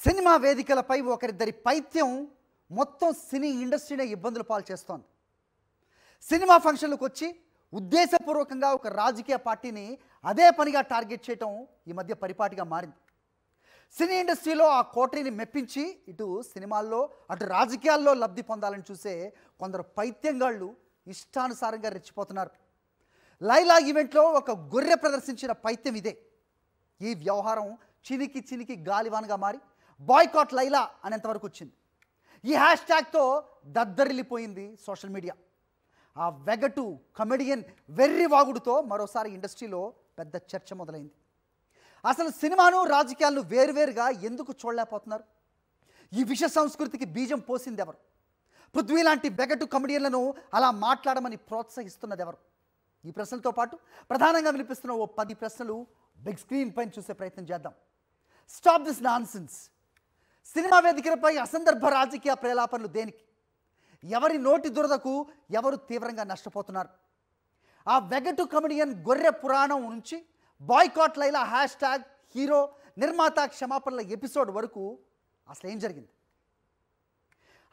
Cinema వేదికలపై ఒకరిద్దరి పైత్యం మొత్తం సినీ ఇండస్ట్రీనే ఇబ్బందులు పాలు చేస్తోంది. సినిమా ఫంక్షన్లకు వచ్చి ఉద్దేశపూర్వకంగా ఒక రాజకీయ పార్టీని అదే పనిగా టార్గెట్ చేయటం ఈ మధ్య పరిపాటిగా మారింది. సినీ ఇండస్ట్రీలో ఆ కోటరీని మెప్పించి ఇటు సినిమాల్లో అటు రాజకీయాల్లో లబ్ధి పొందాలని చూసే కొందరు పైత్యంగాళ్ళు ఇష్టానుసారంగా రెచ్చిపోతున్నారు. లైలా ఈవెంట్లో ఒక గొర్రె ప్రదర్శించిన పైత్యం ఇదే. ఈ వ్యవహారం చినికి చినికి గాలివాన్గా మారి బాయ్కాట్ లైలా అనేంతవరకు వచ్చింది. ఈ హ్యాష్ ట్యాగ్తో దద్దరిల్లిపోయింది సోషల్ మీడియా. ఆ వెగటు కమెడియన్ వెర్రి వాగుడుతో మరోసారి ఇండస్ట్రీలో పెద్ద చర్చ మొదలైంది. అసలు సినిమాను రాజకీయాలను వేరువేరుగా ఎందుకు చూడలేకపోతున్నారు? ఈ విష సంస్కృతికి బీజం పోసింది ఎవరు? పృథ్వీ లాంటి వెగటు కమెడియన్లను అలా మాట్లాడమని ప్రోత్సహిస్తున్నది ఎవరు? ఈ ప్రశ్నలతో పాటు ప్రధానంగా వినిపిస్తున్న ఓ 10 ప్రశ్నలు బిగ్ స్క్రీన్ పైన చూసే ప్రయత్నం చేద్దాం. Stop this nonsense. సినిమా వేదికలపై అసందర్భ రాజకీయ ప్రేలాపనలు దేనికి? ఎవరి నోటి దురదకు ఎవరు తీవ్రంగా నష్టపోతున్నారు? ఆ వెగటు కమెడియన్ గొర్రె పురాణం నుంచి boycott Laila hash tag hero నిర్మాత క్షమాపణల ఎపిసోడ్ వరకు అసలు ఏం జరిగింది?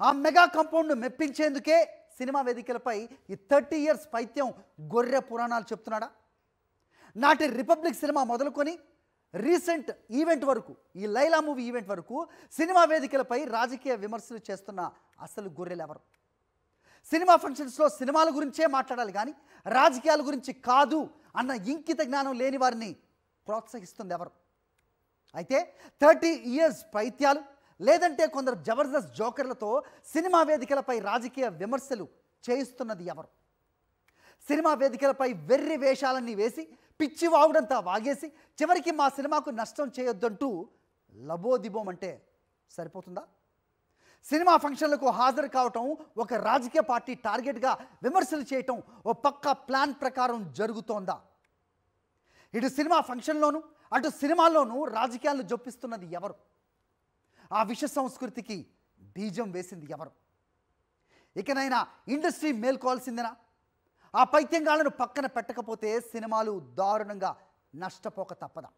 ఆ మెగా కాంపౌండ్ను మెప్పించేందుకే సినిమా వేదికలపై ఈ 30 ఇయర్స్ పైత్యం గొర్రె పురాణాలు చెప్తున్నాడా? నాటి రిపబ్లిక్ సినిమా మొదలుకొని రీసెంట్ ఈవెంట్ వరకు, ఈ లైలా మూవీ ఈవెంట్ వరకు సినిమా వేదికలపై రాజకీయ విమర్శలు చేస్తున్న అసలు గొర్రెలు ఎవరు? సినిమా ఫంక్షన్స్లో సినిమాల గురించే మాట్లాడాలి కానీ రాజకీయాల గురించి కాదు అన్న ఇంకిత జ్ఞానం లేని వారిని ప్రోత్సహిస్తుంది ఎవరు? అయితే 30 ఇయర్స్ పైత్యాలు లేదంటే కొందరు జబర్దస్త్ జోకర్లతో సినిమా వేదికలపై రాజకీయ విమర్శలు చేయిస్తున్నది ఎవరు? సినిమా వేదికలపై వెర్రి వేషాలన్నీ వేసి పిచ్చి వాగుడంతా వాగేసి చివరికి మా సినిమాకు నష్టం చేయొద్దంటూ లబోదిబోమంటే సరిపోతుందా? సినిమా ఫంక్షన్లకు హాజరు కావటం ఒక రాజకీయ పార్టీ టార్గెట్గా విమర్శలు చేయటం ఓ పక్క ప్లాన్ ప్రకారం జరుగుతోందా? ఇటు సినిమా ఫంక్షన్లోనూ అటు సినిమాల్లోనూ రాజకీయాలను జొప్పిస్తున్నది ఎవరు? ఆ విష సంస్కృతికి బీజం వేసింది ఎవరు? ఇకనైనా ఇండస్ట్రీ మేల్కోవాల్సిందేనా? ఆ పైత్యంగాలను పక్కన పెట్టకపోతే సినిమాలు దారుణంగా నష్టపోక తప్పదా?